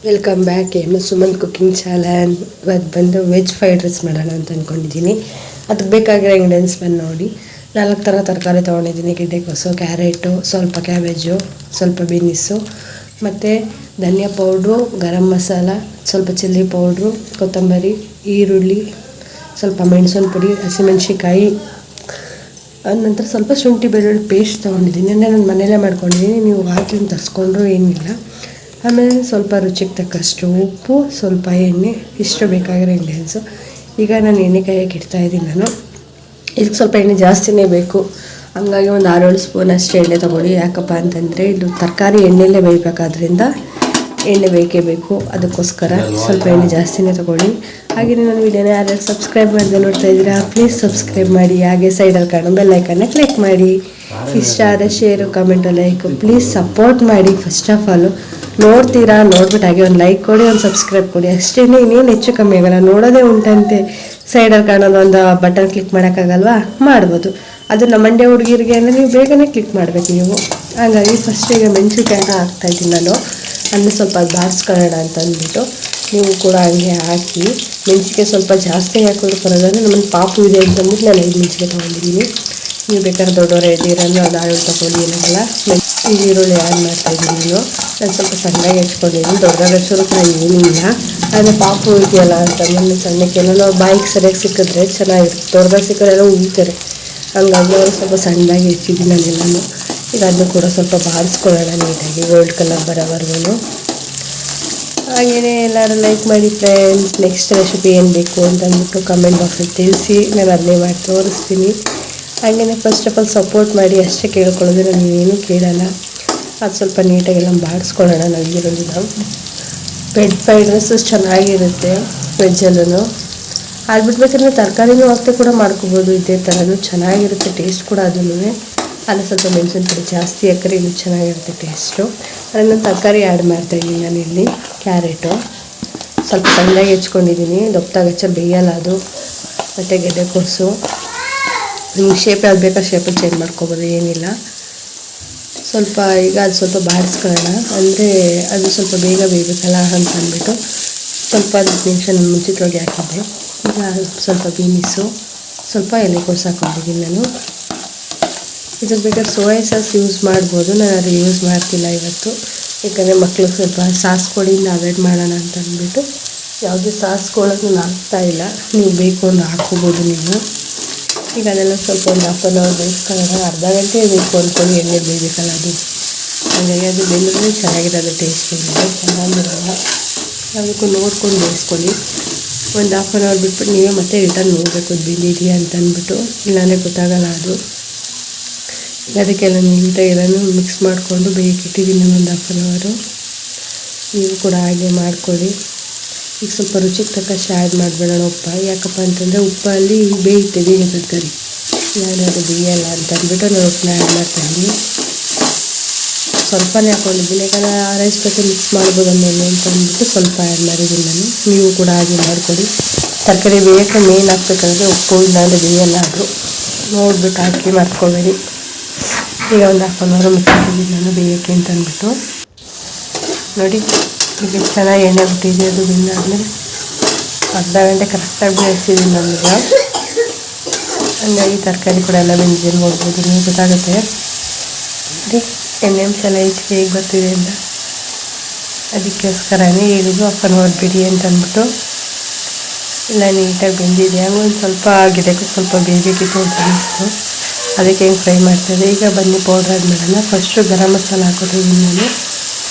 Welcome back M Suman cooking channel. ಇವತ್ತು ಬಂದು veg fried rice ಮಾಡೋಣ ಅಂತ ಅಂದ್ಕೊಂಡಿದ್ದೀನಿ. ಅದಕ್ಕೆ ಬೇಕಾಗಿರೋ ಇಂಗ್ರೀಡಿಯೆಂಟ್ಸ್ ಬಂದು ನೋಡಿ. 4 ಥರ ತರಕಾರಿ ತೊಗೊಂಡಿದ್ದೀನಿ. ಗೆಡ್ಡೆಕೋಸು, ಕ್ಯಾರೆಟು, ಸ್ವಲ್ಪ ಕ್ಯಾಬೇಜು, ಸ್ವಲ್ಪ ಬೀನಿಸು, ಮತ್ತು ಧನಿಯಾ ಪೌಡ್ರು, ಗರಂ ಮಸಾಲ, ಸ್ವಲ್ಪ ಚಿಲ್ಲಿ ಪೌಡ್ರು, ಕೊತ್ತಂಬರಿ, ಈರುಳ್ಳಿ, ಸ್ವಲ್ಪ ಮೆಣಸಿನ ಪುಡಿ, ಹಸಿಮೆಣ್ಸಿಕಾಯಿ, ನಂತರ ಸ್ವಲ್ಪ ಶುಂಠಿ ಬೆಳ್ಳುಳ್ಳಿ ಪೇಸ್ಟ್ ತೊಗೊಂಡಿದ್ದೀನಿ. ನಾನು ಮನೆಯಲ್ಲೇ ಮಾಡ್ಕೊಂಡಿದ್ದೀನಿ. ನೀವು ಆಚೆಯಿಂದ ತರಿಸ್ಕೊಂಡ್ರೂ ಏನಿಲ್ಲ. ಆಮೇಲೆ ಸ್ವಲ್ಪ ರುಚಿಗೆ ತಕ್ಕಷ್ಟು ಉಪ್ಪು, ಸ್ವಲ್ಪ ಎಣ್ಣೆ, ಇಷ್ಟು ಬೇಕಾಗಿರೋ ಇಂಗ್ರೀಡಿಯೆಂಟ್ಸು. ಈಗ ನಾನು ಎಣ್ಣೆ ಕಾಯಕ್ಕೆ ಇಡ್ತಾಯಿದ್ದೀನಿ. ನಾನು ಇದಕ್ಕೆ ಸ್ವಲ್ಪ ಎಣ್ಣೆ ಜಾಸ್ತಿನೇ ಬೇಕು, ಹಂಗಾಗಿ ಒಂದು 6-7 ಸ್ಪೂನ್ ಅಷ್ಟು ಎಣ್ಣೆ ತೊಗೊಳ್ಳಿ. ಯಾಕಪ್ಪ ಅಂತಂದರೆ ಇದು ತರಕಾರಿ ಎಣ್ಣೆಯಲ್ಲೇ ಬೇಯಬೇಕಾದ್ರಿಂದ ಎಣ್ಣೆ ಬೇಕೇ ಬೇಕು. ಅದಕ್ಕೋಸ್ಕರ ಸ್ವಲ್ಪ ಎಣ್ಣೆ ಜಾಸ್ತಿನೇ ತೊಗೊಳ್ಳಿ. ಹಾಗೆ ನನ್ನ ವೀಡಿಯೋನ ಯಾರ್ಯಾರು ಸಬ್ಸ್ಕ್ರೈಬ್ ಮಾಡಿದೆ ನೋಡ್ತಾ ಇದ್ದೀರಾ, ಪ್ಲೀಸ್ ಸಬ್ಸ್ಕ್ರೈಬ್ ಮಾಡಿ. ಹಾಗೆ ಸೈಡಲ್ಲಿ ಕಾಣೋ ಬೆಲ್ ಐಕನ್ನ ಕ್ಲಿಕ್ ಮಾಡಿ. ಇಷ್ಟ ಆದರೆ share, comment, like please support ಮಾಡಿ. ಫಸ್ಟ್ ಆಫ್ ಆಲು ನೋಡ್ತೀರಾ, ನೋಡ್ಬಿಟ್ಟು ಹಾಗೆ ಒಂದು ಲೈಕ್ ಕೊಡಿ, ಒಂದು ಸಬ್ಸ್ಕ್ರೈಬ್ ಕೊಡಿ. ಅಷ್ಟೇ, ಇನ್ನೇನು ಹೆಚ್ಚು ಕಮ್ಮಿ ಆಗೋಲ್ಲ. ನೋಡೋದೇ ಉಂಟಂತೆ ಸೈಡಲ್ಲಿ ಕಾಣೋದು ಒಂದು ಬಟನ್ ಕ್ಲಿಕ್ ಮಾಡೋಕ್ಕಾಗಲ್ವಾ, ಮಾಡ್ಬೋದು. ಅದು ನಮ್ಮ ಮಂಡ್ಯ ಹುಡುಗಿರಿಗೆ ಅಂದರೆ ನೀವು ಬೇಗನೆ ಕ್ಲಿಕ್ ಮಾಡಬೇಕು ನೀವು. ಹಾಗಾಗಿ ಫಸ್ಟಿಗೆ ಮೆಣಸಿನ್ಕಾಯಿ ಹಾಕ್ತಾಯಿದ್ದೀನಿ ನಾನು. ಅಂದರೆ ಸ್ವಲ್ಪ ಅದು ಬಾರಿಸ್ಕೊಳ್ಳೋಣ ಅಂತ ಅಂದ್ಬಿಟ್ಟು ನೀವು ಕೂಡ ಹಂಗೆ ಹಾಕಿ. ಮೆಣಸಿಗೆ ಸ್ವಲ್ಪ ಜಾಸ್ತಿ ಹಾಕಿದ್ರು ಬರೋದಂದರೆ ನಮ್ಮನ್ನು ಪಾಪು ಇದೆ ಅಂತಂದ್ಬಿಟ್ಟು ನಾನು 5 ಮೆಣಸಿಗೆ ತೊಗೊಂಡಿದ್ದೀನಿ. ನೀವು ಬೇಕಾದ್ರೆ ದೊಡ್ಡವರ ಇದ್ದೀರನ್ನು ಅದು ಆಳು ತೊಗೊಂಡು ಏನಾಗಲ್ಲ. ಈರುಳ್ಳಿ ಆ್ಯಡ್ ಮಾಡ್ತಾಯಿದ್ದೀನಿ. ನಾನು ಸ್ವಲ್ಪ ಸಣ್ಣಗೆ ಹೆಚ್ಕೊಂಡಿದ್ದೀನಿ, ದೊಡ್ಡದಾಗಿ ಹೆಚ್ಚೋದು ಕೂಡ ಏನಿಲ್ಲ. ಆದರೆ ಪಾಪು ಇದೆಯಲ್ಲ ಅಂತಂದ್ರೆ ಸಣ್ಣಕ್ಕೆಲ್ಲ ಬಾಯಿಗೆ ಸರಿಯಾಗಿ ಸಿಕ್ಕಿದ್ರೆ ಚೆನ್ನಾಗಿರುತ್ತೆ. ದೊಡ್ಡದಾಗಿ ಸಿಕ್ಕಿದ್ರೆಲ್ಲ ಉಳಿತಾರೆ. ಹಂಗಾಗಿ ಅವರು ಸ್ವಲ್ಪ ಸಣ್ಣದಾಗಿ ಹೆಚ್ಚಿದ್ದೀನಿ ನಾನೆಲ್ಲನೂ. ಈಗ ಅದನ್ನು ಕೂಡ ಸ್ವಲ್ಪ ಬಾರಿಸ್ಕೊಳ್ಳೋಣ ನೀಟಾಗಿ, ಗೋಲ್ಡ್ ಕಲರ್ ಬರೋವರೆಗೂ. ಹಾಗೆಯೇ ಎಲ್ಲರೂ ಲೈಕ್ ಮಾಡಿ ಫ್ರೆಂಡ್ಸ್. ನೆಕ್ಸ್ಟ್ ರೆಸಿಪಿ ಏನು ಬೇಕು ಅಂತಂದ್ಬಿಟ್ಟು ಕಮೆಂಟ್ ಬಾಕ್ಸಲ್ಲಿ ತಿಳಿಸಿ, ನಾನು ಅದನ್ನೇ ಮಾಡಿ ತೋರಿಸ್ತೀನಿ. ಹಾಗೆಯೇ ಫಸ್ಟ್ ಆಫ್ ಆಲ್ ಸಪೋರ್ಟ್ ಮಾಡಿ ಅಷ್ಟೇ ಕೇಳ್ಕೊಳ್ಳೋದು, ನಾನು ಏನೂ ಕೇಳಲ್ಲ. ಅದು ಸ್ವಲ್ಪ ನೀಟಾಗೆಲ್ಲ ಬಾಡಿಸ್ಕೊಳ್ಳೋಣ. ನಾವು ಈರುಳ್ಳಿನ ವೆಜ್ ಫ್ರೈಡ್ ರೈಸು ಚೆನ್ನಾಗಿರುತ್ತೆ ವೆಜ್ಜಲ್ಲೂ. ಅದು ಬಿಟ್ಬೇಕಾದ್ರೆ ತರಕಾರಿನೂ ಹಾಕ್ತೆ ಕೂಡ ಮಾಡ್ಕೋಬೋದು. ಇದೇ ಥರನೂ ಚೆನ್ನಾಗಿರುತ್ತೆ ಟೇಸ್ಟ್ ಕೂಡ. ಅದನ್ನು ಅಲ್ಲಿ ಸ್ವಲ್ಪ ಮೆಣಸಿನ ಪುಡಿ ಜಾಸ್ತಿ ಹಾಕಿದ್ರೆ ಇನ್ನೂ ಚೆನ್ನಾಗಿರುತ್ತೆ ಟೇಸ್ಟು. ಅದನ್ನು ತರಕಾರಿ ಆ್ಯಡ್ ಮಾಡ್ತಾಯಿದ್ದೀನಿ ನಾನಿಲ್ಲಿ. ಕ್ಯಾರೆಟು ಸ್ವಲ್ಪ ಸಣ್ಣದಾಗಿ ಹೆಚ್ಕೊಂಡಿದ್ದೀನಿ, ದಪ್ಪದಾಗಿ ಹೆಚ್ಚ ಬೇಯಲ್ಲ ಅದು. ಮತ್ತು ಗೆಡ್ಡೆಕೋಸು ನಿಮ್ಗೆ ಶೇಪ್ ಯಾವ್ದು ಬೇಕಾ ಶೇಪಲ್ಲಿ ಚೇಂಜ್ ಮಾಡ್ಕೊಬೋದು, ಏನಿಲ್ಲ. ಸ್ವಲ್ಪ ಈಗ ಅದು ಸ್ವಲ್ಪ ಬಾಡಿಸ್ಕೊಳ್ಳೋಣ, ಅಂದರೆ ಅದು ಸ್ವಲ್ಪ ಬೇಗ ಬೇಯಬೇಕಲ್ಲ ಅಂತ ಅಂದ್ಬಿಟ್ಟು ಸ್ವಲ್ಪ 10 ನಿಮಿಷ ಮುಂಚಿತವಾಗಿ ಹಾಕಿದ್ದೆ. ಈಗ ಸ್ವಲ್ಪ ಬೀನಿಸು, ಸ್ವಲ್ಪ ಎಲೆಕೋಸು ಹಾಕೊಂಡಿದ್ದೀನಿ ನಾನು. ಇದಕ್ಕೆ ಬೇಕಾದ್ರೆ ಸೋಯಾ ಸಾಸ್ ಯೂಸ್ ಮಾಡ್ಬೋದು. ನಾನು ಅದು ಯೂಸ್ ಮಾಡ್ತಿಲ್ಲ ಇವತ್ತು, ಯಾಕಂದರೆ ಮಕ್ಳಿಗೆ ಸ್ವಲ್ಪ ಸಾಸ್ ಕೊಡಿಯಿಂದ ಅವಾಯ್ಡ್ ಮಾಡೋಣ ಅಂತ ಅಂದ್ಬಿಟ್ಟು ಯಾವುದೇ ಸಾಸ್ಗಳನ್ನು ನಾನು ಹಾಕ್ತಾಯಿಲ್ಲ. ನೀವು ಬೇಕು ಅಂದ್ರೆ ಹಾಕ್ಕೋಬೋದು ನೀವು. ಈಗ ಅದೆಲ್ಲ ಸ್ವಲ್ಪ ಒಂದು 1/2 an hour ಬೇಯಿಸ್ಕೊಳ್ಳೋಣ. ಅರ್ಧ ಗಂಟೆ ಬೇಕು ಅಂದ್ಕೊಂಡು ಎಣ್ಣೆ ಬೇಯಬೇಕಲ್ಲ ಅದು. ಹಾಗಾಗಿ ಅದು ಬೆಂದ್ರೆ ಚೆನ್ನಾಗಿರೋದು, ಟೇಸ್ಟ್ ಏನಿದೆ ಚೆನ್ನಾಗಿರಲ್ಲ. ಅದಕ್ಕೂ ನೋಡ್ಕೊಂಡು ಬೇಯಿಸ್ಕೊಳ್ಳಿ. ಒಂದು 1/2 an hour ಬಿಟ್ಬಿಟ್ಟು ನೀವೇ ಮತ್ತೆ ರಿಟರ್ನ್ ನೋಡಬೇಕು ಅದು ಬೆಂದಿದೆಯಾ ಅಂತ ಅಂದ್ಬಿಟ್ಟು, ಇಲ್ಲಾಂದರೆ ಗೊತ್ತಾಗಲ್ಲ ಅದು. ಅದಕ್ಕೆಲ್ಲ ನೀಟಾಗಿ ಎಲ್ಲನೂ ಮಿಕ್ಸ್ ಮಾಡಿಕೊಂಡು ಬೇಯಕ್ಕಿಟ್ಟಿದ್ದೀನಿ ಒಂದು 1/2 an hour. ನೀವು ಕೂಡ ಹಾಗೆ ಮಾಡ್ಕೊಳ್ಳಿ. ಈಗ ಸ್ವಲ್ಪ ರುಚಿಗೆ ತಕ್ಕಷ್ಟು ಆ್ಯಡ್ ಮಾಡಿಬಿಡೋಣ ಉಪ್ಪ. ಯಾಕಪ್ಪ ಅಂತಂದರೆ ಉಪ್ಪಲ್ಲಿ ಬೇಯುತ್ತೆ ಬೇಗ ತರಕಾರಿ, ನಾನು ಅದು ಬೇಯಲ್ಲ ಅಂತ ಅಂದ್ಬಿಟ್ಟು ನಾನು ಉಪ್ಪನ್ನ ಆ್ಯಡ್ ಮಾಡ್ತಾಯಿದ್ದೀನಿ. ಸ್ವಲ್ಪನೇ ಹಾಕ್ಕೊಂಡಿದ್ದೀನಿ, ಯಾಕಂದರೆ ರೈಸ್ ಜೊತೆ ಮಿಕ್ಸ್ ಮಾಡ್ಬೋದು ಆಮೇಲೆ ಅಂತ ಅಂದ್ಬಿಟ್ಟು ಸ್ವಲ್ಪ ಆ್ಯಡ್ ಮಾಡಿದ್ದೀನಿ ನಾನು. ನೀವು ಕೂಡ ಹಾಗೆ ಮಾಡಿಕೊಡಿ. ತರಕಾರಿ ಬೇಯಕ್ಕೆ ಮೇನ್ ಹಾಕ್ಬೇಕಂದ್ರೆ ಉಪ್ಪು, ಇಲ್ಲಾಂದರೆ ಬೇಯಲ್ಲ ಅದು. ನೋಡಿಬಿಟ್ಟು ಹಾಕಿ ಮಾಡ್ಕೊಬೇಡಿ. ಈಗ ಒಂದು 1/2 an hour ಮುಚ್ಚಿದ್ದೀನಿ ನಾನು ಬೇಯೋಕ್ಕೆ ಅಂತ ಅಂದ್ಬಿಟ್ಟು. ನೋಡಿ ಈಗ ಚೆನ್ನಾಗಿ ಎಣ್ಣೆ ಬಿಟ್ಟಿದೆ. ಅದು ಬೆಂದಾದ್ಮೇಲೆ ಅರ್ಧ ಗಂಟೆ ಕರೆಕ್ಟಾಗಿ ಬೇಯಿಸಿದ್ದೀನಿ ನಮಗೆ. ಹಂಗಾಗಿ ತರಕಾರಿ ಕೂಡ ಎಲ್ಲ ಬೆಂದಿದೆ ನೋಡ್ಬೋದು, ನೀವು ಗೊತ್ತಾಗುತ್ತೆ. ನೋಡಿ ಎಣ್ಣೆ ಅಂಶ ಎಲ್ಲ ಹೆಚ್ಚಿಗೆ ಹೇಗೆ ಬರ್ತಿದೆ ಅಂತ. ಅದಕ್ಕೋಸ್ಕರನೇ ಹೇಳಿದ್ದು 1/2 an hour ಬಿಡಿ ಅಂತ ಅಂದ್ಬಿಟ್ಟು. ಎಲ್ಲ ನೀಟಾಗಿ ಬೆಂದಿದೆ. ಹಂಗೊಂದು ಸ್ವಲ್ಪ ಗಿಡಕ್ಕೂ ಸ್ವಲ್ಪ ಬೇಯಬೇಕಿತ್ತು ಅಂತ ಅನಿಸ್ತು, ಅದಕ್ಕೆ ಹೆಂಗೆ ಫ್ರೈ ಮಾಡ್ತಾಯಿದ್ದೆ. ಈಗ ಬನ್ನಿ ಪೌಡ್ರ್ ಆದ್ಮೇಲೆ ಫಸ್ಟು ಗರಂ ಮಸಾಲ ಹಾಕೋತಿದ್ದೀನಿ ನಾನು.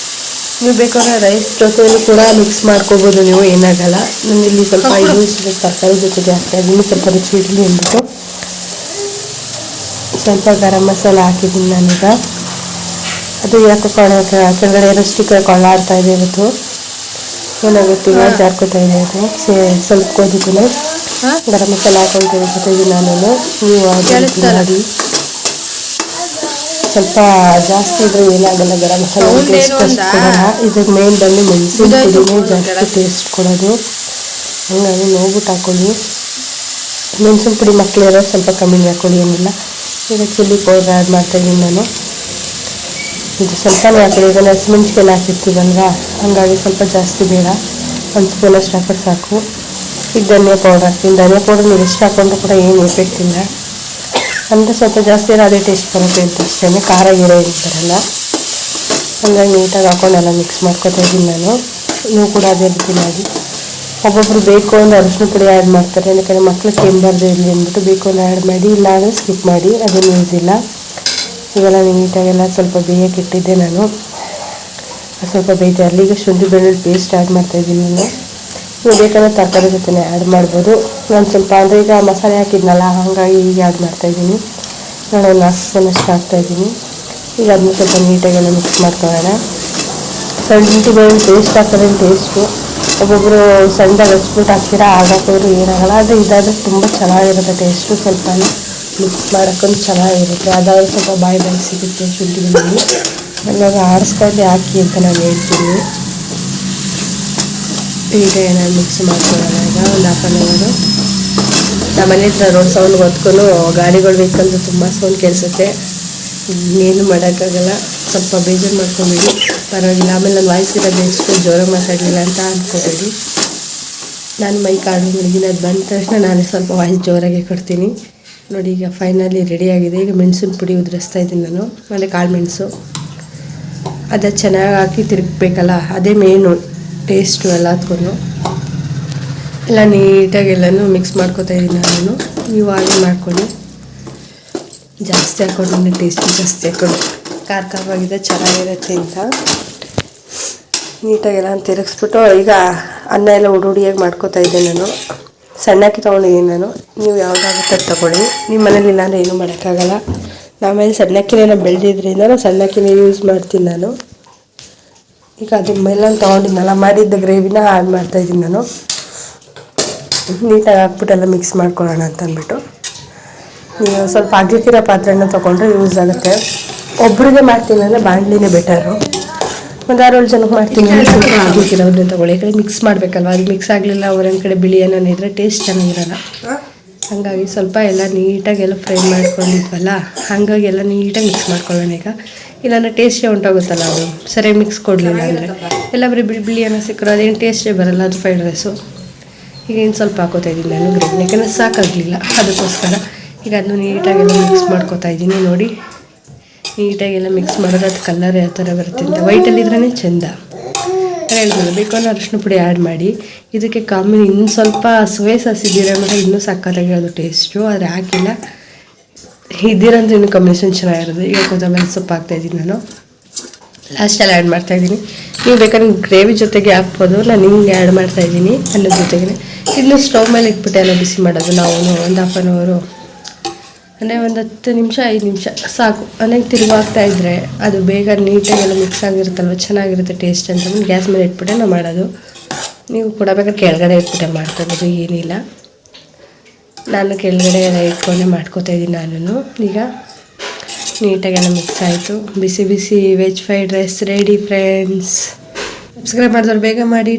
ನೀವು ಬೇಕಾದ್ರೆ ರೈಸ್ ಜೊತೆಯಲ್ಲೂ ಕೂಡ ಮಿಕ್ಸ್ ಮಾಡ್ಕೋಬೋದು ನೀವು, ಏನಾಗಲ್ಲ. ನಾನು ಇಲ್ಲಿ ಸ್ವಲ್ಪ ಇದು ತರಕಾರಿ ಜೊತೆಗೆ ಹಾಕ್ತಾಯಿದ್ದೀನಿ, ಸ್ವಲ್ಪ ರುಚಿ ಇರಲಿ ಅಂದ್ಬಿಟ್ಟು. ಸ್ವಲ್ಪ ಗರಂ ಮಸಾಲ ಹಾಕಿದ್ದೀನಿ ನಾನೀಗ. ಅದು ಯಾಕೆ ಕೆಳಗಡೆ ಏನೋ ಸ್ಟಿಕ್ಕರ್ ಕೊಳ್ಳಾಡ್ತಾ ಇದೆ ಇವತ್ತು, ಏನಾಗುತ್ತಿಲ್ಲ ಜಾರ್ಕೋತಾ ಇದೆ ಅದು. ಸ್ವಲ್ಪ ಕೋದಿಕ್ಕೂ ಗರಂ ಮಸಾಲ ಹಾಕೊಳ್ತೀನಿ ನಾನು. ನೀವು ಮಾಡಿ ಸ್ವಲ್ಪ ಜಾಸ್ತಿ ಇದ್ರೆ ಏನಾಗಲ್ಲ. ಗರಂ ಮಸಾಲ ಟೇಸ್ಟ್ ಕೊಡೋಣ. ಇದಕ್ಕೆ ಮೇನ್ ಬಂದು ಮೆಣಸಿನ ಪುಡಿನೇ ಜಾಸ್ತಿ ಟೇಸ್ಟ್ ಕೊಡೋದು. ಹಂಗಾಗಿ ನೋಡ್ಬಿಟ್ಟು ಹಾಕೊಳ್ಳಿ. ಮೆಣಸಿನ ಪುಡಿ ಮಕ್ಕಳಿರೋ ಸ್ವಲ್ಪ ಕಮ್ಮಿನೇ ಹಾಕೊಳ್ಳಿ, ಏನಿಲ್ಲ. ಈಗ ಚಿಲ್ಲಿ ಪೌಡರ್ ಆ್ಯಡ್ ಮಾಡ್ತಾಯಿದ್ದೀನಿ ನಾನು. ಇದು ಸ್ವಲ್ಪನೇ ಹಾಕಿದೆ, ಇದನ್ನು ಹಸಿಮೆಣ್ಸಿಗೆಲ್ಲ ಹಾಕಿರ್ತೀವಲ್ವ, ಹಂಗಾಗಿ ಸ್ವಲ್ಪ ಜಾಸ್ತಿ ಬೇಡ, 1 ಸ್ಪೂನ್ ಅಷ್ಟು ಹಾಕಿದ್ರೆ ಸಾಕು. ಈಗ ಧನಿಯಾ ಪೌಡರ್ ಹಾಕ್ತೀನಿ. ಧನಿಯಾ ಪೌಡರ್ ನೀವು ಎಷ್ಟು ಹಾಕೊಂಡ್ರು ಕೂಡ ಏನು ಎಫೆಕ್ಟ್ ಇಲ್ಲ, ಅಂದರೆ ಸ್ವಲ್ಪ ಜಾಸ್ತಿ ಅದೇ ಟೇಸ್ಟ್ ಬರುತ್ತೆ ಅಂತ ಅಷ್ಟೇ, ಖಾರ ಗೀರ ಏನು ಬರಲ್ಲ. ಹಂಗಾಗಿ ನೀಟಾಗಿ ಹಾಕೊಂಡೆಲ್ಲ ಮಿಕ್ಸ್ ಮಾಡ್ಕೊತಾ ಇದ್ದೀನಿ ನಾನು. ನೀವು ಕೂಡ ಅದೇ ರೀತಿ ಮಾಡಿ. ಒಬ್ಬೊಬ್ಬರು ಬೇಕು ಅಂದರೆ ಅರಿಶಿನ ಪುಡಿ ಆ್ಯಡ್ ಮಾಡ್ತಾರೆ, ಯಾಕಂದರೆ ಮಕ್ಳು ಕೆಂಬಾರ್ದು ಇರಲಿ ಅಂದ್ಬಿಟ್ಟು ಬೇಕು ಅಂದರೆ ಆ್ಯಡ್ ಮಾಡಿ, ಇಲ್ಲಾಂದರೆ ಸ್ಕಿಪ್ ಮಾಡಿ, ಅದೇನು ಯೂಸ್ ಇಲ್ಲ. ಇವೆಲ್ಲ ನೀಟಾಗೆಲ್ಲ ಸ್ವಲ್ಪ ಬೇಯಕ್ಕೆ ಇಟ್ಟಿದ್ದೆ ನಾನು, ಸ್ವಲ್ಪ ಬೇಯ್ತೆ. ಅಲ್ಲಿಗೆ ಶುಂಠಿ ಬೆಳ್ಳುಳ್ಳಿ ಪೇಸ್ಟ್ ಆ್ಯಡ್ ಮಾಡ್ತಾಯಿದ್ದೀನಿ ನಾನು. ನೀವು ಬೇಕಾದ್ರೆ ತರಕಾರಿ ಜೊತೆ ಆ್ಯಡ್ ಮಾಡ್ಬೋದು. ನಾನು ಸ್ವಲ್ಪ ಅಂದರೆ ಈಗ ಮಸಾಲೆ ಹಾಕಿದ್ನಲ್ಲ, ಹಾಗಾಗಿ ಈಗ ಆ್ಯಡ್ ಮಾಡ್ತಾಯಿದ್ದೀನಿ. ನಾನು 4 ಸ್ಪೂನಷ್ಟು ಹಾಕ್ತಾಯಿದ್ದೀನಿ. ಈಗ ಅದನ್ನ ಸ್ವಲ್ಪ ನೀಟಾಗೆಲ್ಲ ಮಿಕ್ಸ್ ಮಾಡ್ಕೊಳ್ಳೋಣ. ಶುಂಠಿ ಬೆಳ್ಳುಳ್ಳಿ ಪೇಸ್ಟ್ ಹಾಕಿದ್ರೆ ಟೇಸ್ಟು, ಒಬ್ಬೊಬ್ಬರು ಸಣ್ಣದಾಗಿ ಹಚ್ಬಿಟ್ಟು ಹಾಕ್ತೀರಾ, ಹಾಕೋರು ಏನಾಗಲ್ಲ. ಆದರೆ ಇದಾದರೆ ತುಂಬ ಚೆನ್ನಾಗಿರುತ್ತೆ ಟೇಸ್ಟು. ಸ್ವಲ್ಪ ಮಿಕ್ಸ್ ಮಾಡೋಕ್ಕೂ ಚೆನ್ನಾಗಿರುತ್ತೆ, ಅದಾದರೂ ಸ್ವಲ್ಪ ಬಾಯಿ ಸಿಗುತ್ತೆ ಶುಂಠಿ ಬೆಳ್ಳುಳ್ಳಿ. ಹಾಗಾಗಿ ಆಡಿಸ್ಕೊಂಡು ಹಾಕಿ ಅಂತ ನಾನು ಹೇಳ್ತೀನಿ. ಈಗ ನಾನು ಮಿಕ್ಸ್ ಮಾಡ್ಕೊಳ್ಳೋಣ. ಈಗ ಒಂದು 1/2 ಅವರು ನಮ್ಮನೆ ಹತ್ರ ರೋಡ್ ಸೌಂಡ್ ಹೊತ್ಕೊಂಡು ಗಾಡಿಗಳು ವೆಹಿಕಲ್ದು ತುಂಬ ಸೌಂಡ್ ಕೇಳಿಸುತ್ತೆ, ಏನು ಮಾಡೋಕ್ಕಾಗಲ್ಲ. ಸ್ವಲ್ಪ ಬೇಜಾರು ಮಾಡ್ಕೊಂಬಿಡಿ, ಪರವಾಗಿಲ್ಲ. ಆಮೇಲೆ ನನ್ನ ವಾಯ್ಸ್ ಇರೋದು ಎಷ್ಟು ಜೋರಾಗಿ ಮಾತಾಡಲಿಲ್ಲ ಅಂತ ಅಂದ್ಕೊಬೇಡಿ. ನಾನು ಮೈಕ್ ಆರ್ಡ್ರ್ ಮಾಡಿದ್ದೀನಿ, ಅದು ಬಂದ ತಕ್ಷಣ ನಾನೇ ಸ್ವಲ್ಪ ವಾಯ್ಸ್ ಜೋರಾಗಿ ಕೊಡ್ತೀನಿ. ನೋಡಿ ಈಗ ಫೈನಲಿ ರೆಡಿಯಾಗಿದೆ. ಈಗ ಮೆಣಸಿನ ಪುಡಿ ಉದುರಿಸ್ತಾ ಇದ್ದೀನಿ ನಾನು, ಆಮೇಲೆ ಕಾಳು ಮೆಣಸು ಅದು ಚೆನ್ನಾಗಿ ಹಾಕಿ ತಿರುಗಬೇಕಲ್ಲ, ಅದೇ ಮೇನು ಟೇಸ್ಟು ಎಲ್ಲದಕ್ಕೂ. ಎಲ್ಲ ನೀಟಾಗಿ ಎಲ್ಲನೂ ಮಿಕ್ಸ್ ಮಾಡ್ಕೊತಾ ಇದ್ದೀನಿ ನಾನು. ನೀವು ಹಾಗೆ ಮಾಡ್ಕೊಳ್ಳಿ, ಜಾಸ್ತಿ ಹಾಕ್ಕೊಂಡು ಟೇಸ್ಟ್ ಜಾಸ್ತಿ ಹಾಕ್ಕೊಂಡು ಖಾರವಾಗಿದೆ ಚೆನ್ನಾಗಿರುತ್ತೆ ಅಂತ. ನೀಟಾಗೆಲ್ಲ ತಿರುಗಿಸ್ಬಿಟ್ಟು ಈಗ ಅನ್ನ ಎಲ್ಲ ಉಡುಡಿಯಾಗಿ ಮಾಡ್ಕೊತಾ ಇದ್ದೆ ನಾನು. ಸಣ್ಣಕ್ಕಿ ತೊಗೊಂಡಿದ್ದೀನಿ ನಾನು, ನೀವು ಯಾವುದಾಗುತ್ತೆ ಅದು ತೊಗೊಳ್ಳಿ. ನಿಮ್ಮ ಮನೇಲಿ ಇಲ್ಲಾಂದರೆ ಏನೂ ಮಾಡೋಕ್ಕಾಗಲ್ಲ. ಆಮೇಲೆ ಸಣ್ಣಕ್ಕಿನೇ ಬೆಳೆದಿದ್ರಿಂದ ನಾನು ಸಣ್ಣಕ್ಕಿನೇ ಯೂಸ್ ಮಾಡ್ತೀನಿ ನಾನು. ಈಗ ಅದ್ರ ಮೇಲೆ ತೊಗೊಂಡಿದ್ನಲ್ಲ, ಮಾಡಿದ್ದ ಗ್ರೇವಿನ ಆ್ಯಡ್ ಮಾಡ್ತಾಯಿದ್ದೀನಿ ನಾನು. ನೀಟಾಗಿ ಹಾಕ್ಬಿಟ್ಟೆಲ್ಲ ಮಿಕ್ಸ್ ಮಾಡ್ಕೊಳ್ಳೋಣ ಅಂತ ಅಂದ್ಬಿಟ್ಟು. ನೀವು ಸ್ವಲ್ಪ ಅಗ್ಲಿಕ್ಕಿರೋ ಪಾತ್ರೆನ ತೊಗೊಂಡ್ರೆ ಯೂಸ್ ಆಗುತ್ತೆ. ಒಬ್ಬರಿಗೆ ಮಾಡ್ತೀನಿ ಅಂದರೆ ಬಾಣಲಿನೇ ಬೆಟರು. ಒಂದು 6-7 ಜನಕ್ಕೆ ಮಾಡ್ತೀನಿ ಅಂದರೆ ಸ್ವಲ್ಪ ಅಗ್ಲಿಕ್ಕಿರೋದನ್ನ ತೊಗೊಳ್ಳಿ. ಈ ಕಡೆ ಮಿಕ್ಸ್ ಮಾಡಬೇಕಲ್ವ, ಅದು ಮಿಕ್ಸ್ ಆಗಲಿಲ್ಲ ಹೊರಗಡೆ ಕಡೆ ಬಿಳಿ ಏನಾನ ಇದ್ದರೆ ಟೇಸ್ಟ್ ಚೆನ್ನಾಗಿರಲ್ಲ. ಹಾಗಾಗಿ ಸ್ವಲ್ಪ ಎಲ್ಲ ನೀಟಾಗೆಲ್ಲ ಫ್ರೈ ಮಾಡ್ಕೊಂಡಿದ್ವಲ್ಲ, ಹಾಗಾಗಿ ಎಲ್ಲ ನೀಟಾಗಿ ಮಿಕ್ಸ್ ಮಾಡ್ಕೊಳ್ಳೋಣ ಈಗ. ಇಲ್ಲಾಂದರೆ ಟೇಸ್ಟೇ ಹೊಂಟೋಗುತ್ತಲ್ಲ, ಅದು ಸರಿಯಾಗಿ ಮಿಕ್ಸ್ ಕೊಡಲಿಲ್ಲ ಅಂದರೆ. ಎಲ್ಲ ಬರೀ ಬಿಳಿ ಏನೋ ಸಿಕ್ಕರು ಅದೇನು ಟೇಸ್ಟೇ ಬರಲ್ಲ, ಅದು ಫ್ರೈಡ್ ರೈಸು. ಈಗ ಇನ್ನು ಸ್ವಲ್ಪ ಹಾಕೋತಾ ಇದ್ದೀನಿ ನಾನು ಗ್ರೇವಿ, ಯಾಕಂದರೆ ಸಾಕಾಗಲಿಲ್ಲ ಅದಕ್ಕೋಸ್ಕರ. ಈಗ ಅದನ್ನು ನೀಟಾಗೆಲ್ಲ ಮಿಕ್ಸ್ ಮಾಡ್ಕೊತಾ ಇದ್ದೀನಿ. ನೋಡಿ ನೀಟಾಗೆಲ್ಲ ಮಿಕ್ಸ್ ಮಾಡೋದು, ಅದು ಕಲರ್ ಯಾವ ಥರ ಬರುತ್ತೆ ಅಂತ. ವೈಟಲ್ಲಿದ್ರೇ ಚೆಂದ ಹೇಳ್ಬೋದು. ಬೇಕು ಅಂದರೆ ಅರಿಶಿನ ಪುಡಿ ಆ್ಯಡ್ ಮಾಡಿ. ಇದಕ್ಕೆ ಇನ್ನು ಸ್ವಲ್ಪ ಸೋಯಾ ಸಾಸ್ ಇದ್ದಿರೋ ಅಂದರೆ ಇನ್ನೂ ಸಕ್ಕತ್ತಾಗಿರೋದು ಟೇಸ್ಟು, ಆದರೆ ಹಾಕಿಲ್ಲ. ಇದ್ದಿರಂದ್ರೆ ಇನ್ನೂ ಕಾಂಬಿನೇಷನ್ ಚೆನ್ನಾಗಿರೋದು. ಈಗ ಕೊತ್ತಂಬರಿ ಸೊಪ್ಪು ಹಾಕ್ತಾಯಿದ್ದೀನಿ ನಾನು, ಲಾಸ್ಟಲ್ಲಿ ಆ್ಯಡ್ ಮಾಡ್ತಾಯಿದ್ದೀನಿ. ನೀವು ಬೇಕಾದ್ರೆ ಗ್ರೇವಿ ಜೊತೆಗೆ ಹಾಕ್ಬೋದು, ನಾನು ಹಿಂಗೆ ಆ್ಯಡ್ ಮಾಡ್ತಾಯಿದ್ದೀನಿ ಅನ್ನೋದ್ರ ಜೊತೆಗೆ. ಇನ್ನು ಸ್ಟವ್ ಮೇಲೆ ಇಟ್ಬಿಟ್ಟು ಎಲ್ಲ ಬಿಸಿ ಮಾಡೋದು ನಾವು ಒಂದು 1/2 ಅವರು, ಅಂದರೆ ಒಂದು 10 ನಿಮಿಷ 5 ನಿಮಿಷ ಸಾಕು. ಅಂದರೆ ತಿರುವಾಗ್ತಾ ಇದ್ದರೆ ಅದು ಬೇಗ ನೀಟಾಗೆಲ್ಲ ಮಿಕ್ಸ್ ಆಗಿರುತ್ತಲ್ವ, ಚೆನ್ನಾಗಿರುತ್ತೆ ಟೇಸ್ಟ್ ಅಂತ ಅಂದ್ಬಿಟ್ಟು ಗ್ಯಾಸ್ ಮೇಲೆ ಇಟ್ಬಿಟ್ಟೆ ನಾವು ಮಾಡೋದು. ನೀವು ಕೂಡ ಬೇಕಾದ್ರೆ ಕೆಳಗಡೆ ಇಟ್ಬಿಟ್ಟೆ ಮಾಡ್ಕೊಬೋದು, ಏನಿಲ್ಲ. ನಾನು ಕೆಳಗಡೆ ಎಲ್ಲ ಇಟ್ಕೊಂಡೆ ಮಾಡ್ಕೊತಾ ಇದ್ದೀನಿ ನಾನು. ಈಗ ನೀಟಾಗೆಲ್ಲ ಮಿಕ್ಸ್ ಆಯಿತು. ಬಿಸಿ ಬಿಸಿ veg fried rice ready friends. Subscribe ಮಾಡಿದವ್ರು ಬೇಗ ಮಾಡಿ.